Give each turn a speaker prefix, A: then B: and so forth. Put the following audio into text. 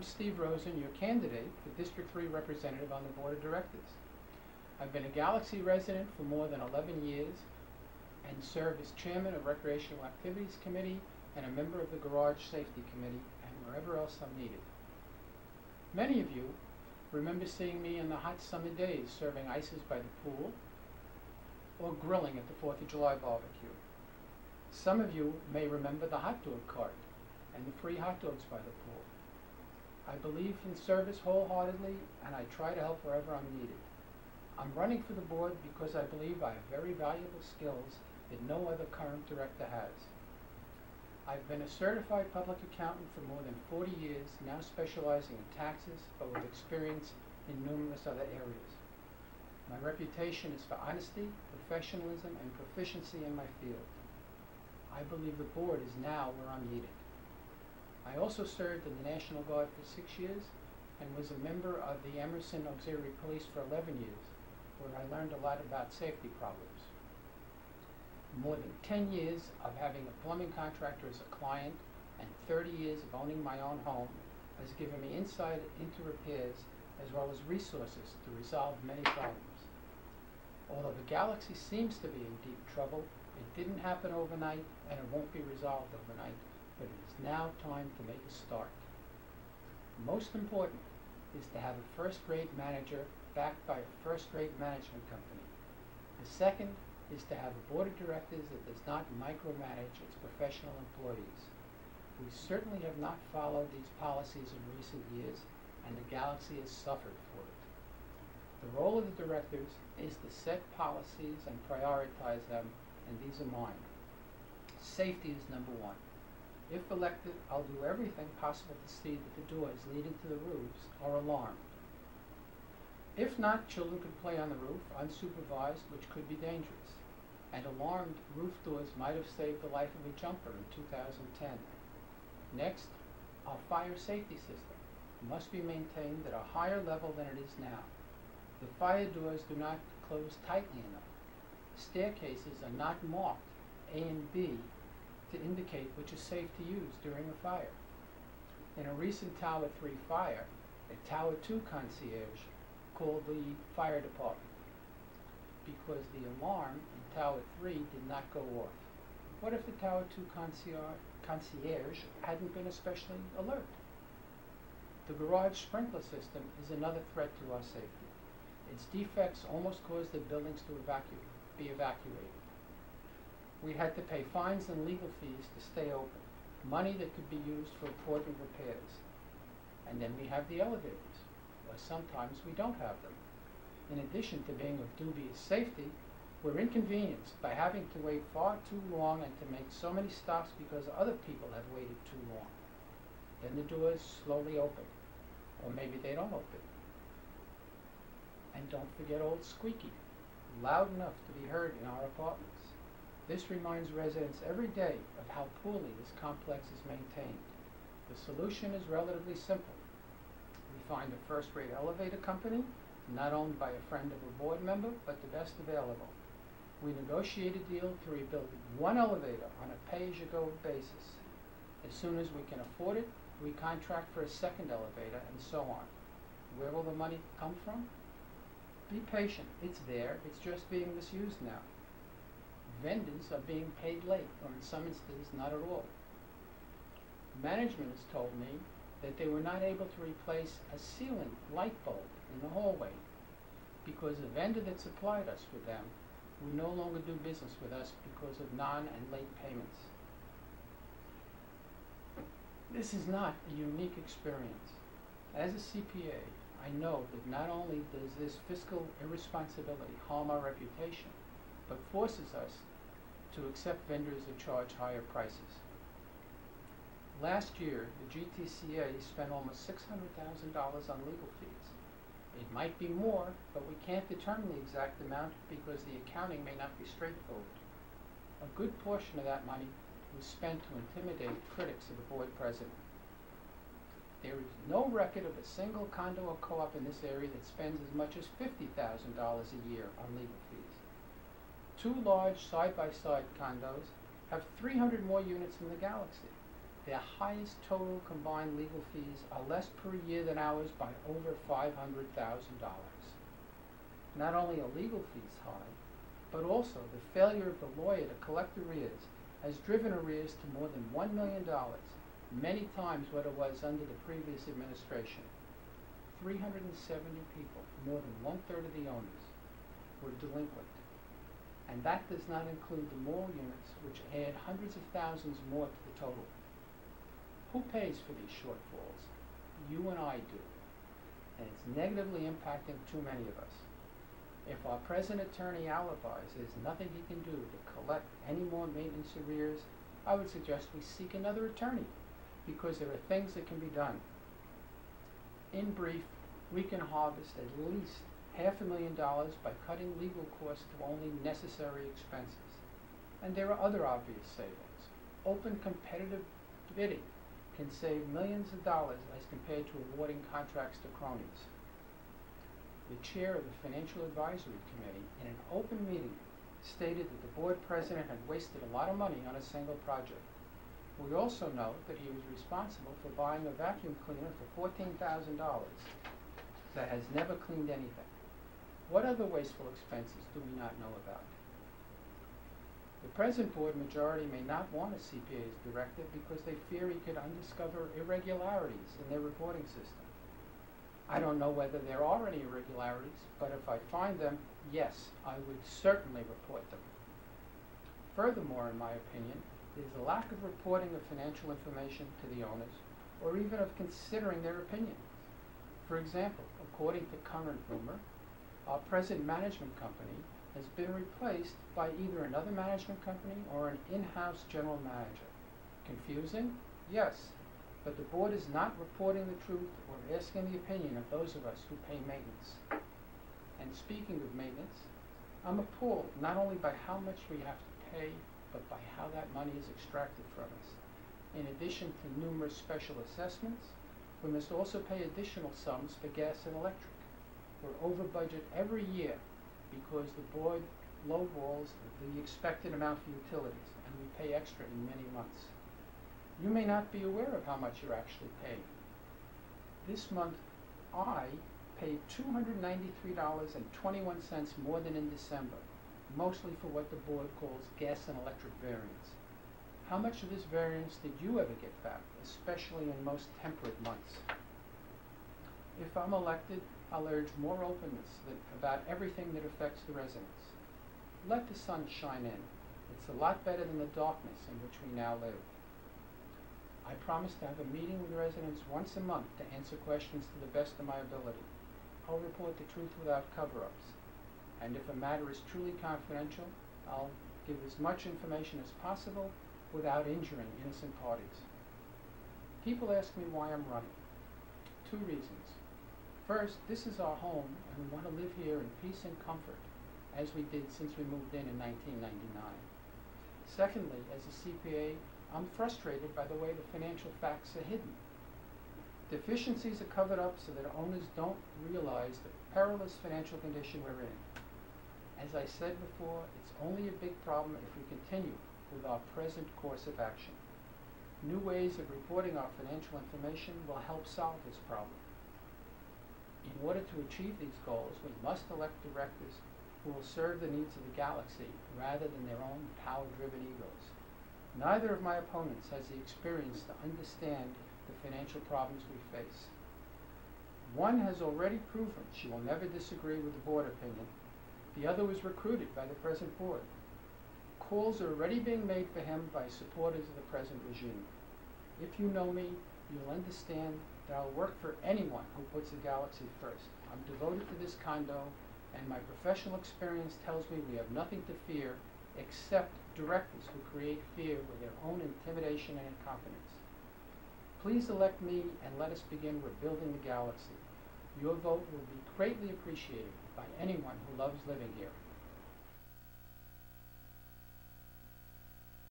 A: I'm Steve Rosen, your candidate for District 3 representative on the Board of Directors. I've been a Galaxy resident for more than 11 years and serve as chairman of Recreational Activities Committee and a member of the Garage Safety Committee and wherever else I'm needed. Many of you remember seeing me in the hot summer days serving ices by the pool or grilling at the 4th of July barbecue. Some of you may remember the hot dog cart and the free hot dogs by the pool. I believe in service wholeheartedly, and I try to help wherever I'm needed. I'm running for the board because I believe I have very valuable skills that no other current director has. I've been a certified public accountant for more than 40 years, now specializing in taxes, but with experience in numerous other areas. My reputation is for honesty, professionalism, and proficiency in my field. I believe the board is now where I'm needed. I also served in the National Guard for 6 years and was a member of the Emerson Auxiliary Police for 11 years, where I learned a lot about safety problems. More than 10 years of having a plumbing contractor as a client and 30 years of owning my own home has given me insight into repairs as well as resources to resolve many problems. Although the Galaxy seems to be in deep trouble, it didn't happen overnight and it won't be resolved overnight, but it is now time to make a start. Most important is to have a first-rate manager backed by a first-rate management company. The second is to have a board of directors that does not micromanage its professional employees. We certainly have not followed these policies in recent years, and the Galaxy has suffered for it. The role of the directors is to set policies and prioritize them, and these are mine. Safety is number one. If elected, I'll do everything possible to see that the doors leading to the roofs are alarmed. If not, children could play on the roof unsupervised, which could be dangerous. And alarmed roof doors might have saved the life of a jumper in 2010. Next, our fire safety system must be maintained at a higher level than it is now. The fire doors do not close tightly enough. Staircases are not marked A and B to indicate which is safe to use during a fire. In a recent Tower 3 fire, a Tower 2 concierge called the fire department because the alarm in Tower 3 did not go off. What if the Tower 2 concierge hadn't been especially alert? The garage sprinkler system is another threat to our safety. Its defects almost caused the buildings to be evacuated. We had to pay fines and legal fees to stay open, money that could be used for important repairs. And then we have the elevators, or sometimes we don't have them. In addition to being of dubious safety, we're inconvenienced by having to wait far too long and to make so many stops because other people have waited too long. Then the doors slowly open, or maybe they don't open. And don't forget old squeaky, loud enough to be heard in our apartments. This reminds residents every day of how poorly this complex is maintained. The solution is relatively simple. We find a first-rate elevator company, not owned by a friend of a board member, but the best available. We negotiate a deal to rebuild one elevator on a pay-as-you-go basis. As soon as we can afford it, we contract for a second elevator, and so on. Where will the money come from? Be patient. It's there. It's just being misused now. Vendors are being paid late, or in some instances, not at all. Management has told me that they were not able to replace a ceiling light bulb in the hallway because the vendor that supplied us with them will no longer do business with us because of non- and late payments. This is not a unique experience. As a CPA, I know that not only does this fiscal irresponsibility harm our reputation, but forces us to accept vendors that charge higher prices. Last year, the GTCA spent almost $600,000 on legal fees. It might be more, but we can't determine the exact amount because the accounting may not be straightforward. A good portion of that money was spent to intimidate critics of the board president. There is no record of a single condo or co-op in this area that spends as much as $50,000 a year on legal fees. 2 large side-by-side condos have 300 more units in the Galaxy. Their highest total combined legal fees are less per year than ours by over $500,000. Not only are legal fees high, but also the failure of the lawyer to collect arrears has driven arrears to more than $1 million, many times what it was under the previous administration. 370 people, more than one-third of the owners, were delinquent. And that does not include the mall units, which add hundreds of thousands more to the total. Who pays for these shortfalls? You and I do. And it's negatively impacting too many of us. If our present attorney alibis there's nothing he can do to collect any more maintenance arrears, I would suggest we seek another attorney, because there are things that can be done. In brief, we can harvest at least $500,000 by cutting legal costs to only necessary expenses. And there are other obvious savings. Open competitive bidding can save millions of dollars as compared to awarding contracts to cronies. The chair of the Financial Advisory Committee, in an open meeting, stated that the board president had wasted a lot of money on a single project. We also know that he was responsible for buying a vacuum cleaner for $14,000 that has never cleaned anything. What other wasteful expenses do we not know about? The present board majority may not want a CPA as director because they fear he could undiscover irregularities in their reporting system. I don't know whether there are any irregularities, but if I find them, yes, I would certainly report them. Furthermore, in my opinion, there's a lack of reporting of financial information to the owners, or even of considering their opinion. For example, according to current rumor, our present management company has been replaced by either another management company or an in-house general manager. Confusing? Yes. But the board is not reporting the truth or asking the opinion of those of us who pay maintenance. And speaking of maintenance, I'm appalled not only by how much we have to pay, but by how that money is extracted from us. In addition to numerous special assessments, we must also pay additional sums for gas and electric. We're over budget every year because the board lowballs the expected amount for utilities, and we pay extra in many months. You may not be aware of how much you're actually paying. This month, I paid $293.21 more than in December, mostly for what the board calls gas and electric variance. How much of this variance did you ever get back, especially in most temperate months? If I'm elected, I'll urge more openness about everything that affects the residents. Let the sun shine in. It's a lot better than the darkness in which we now live. I promise to have a meeting with residents once a month to answer questions to the best of my ability. I'll report the truth without cover-ups. And if a matter is truly confidential, I'll give as much information as possible without injuring innocent parties. People ask me why I'm running. 2 reasons. First, this is our home, and we want to live here in peace and comfort, as we did since we moved in 1999. Secondly, as a CPA, I'm frustrated by the way the financial facts are hidden. Deficiencies are covered up so that owners don't realize the perilous financial condition we're in. As I said before, it's only a big problem if we continue with our present course of action. New ways of reporting our financial information will help solve this problem. In order to achieve these goals, we must elect directors who will serve the needs of the galaxy rather than their own power-driven egos. Neither of my opponents has the experience to understand the financial problems we face. One has already proven she will never disagree with the board opinion. The other was recruited by the present board. Calls are already being made for him by supporters of the present regime. If you know me, you'll understand that I'll work for anyone who puts the galaxy first. I'm devoted to this condo, and my professional experience tells me we have nothing to fear except directors who create fear with their own intimidation and incompetence. Please elect me and let us begin rebuilding the galaxy. Your vote will be greatly appreciated by anyone who loves living here.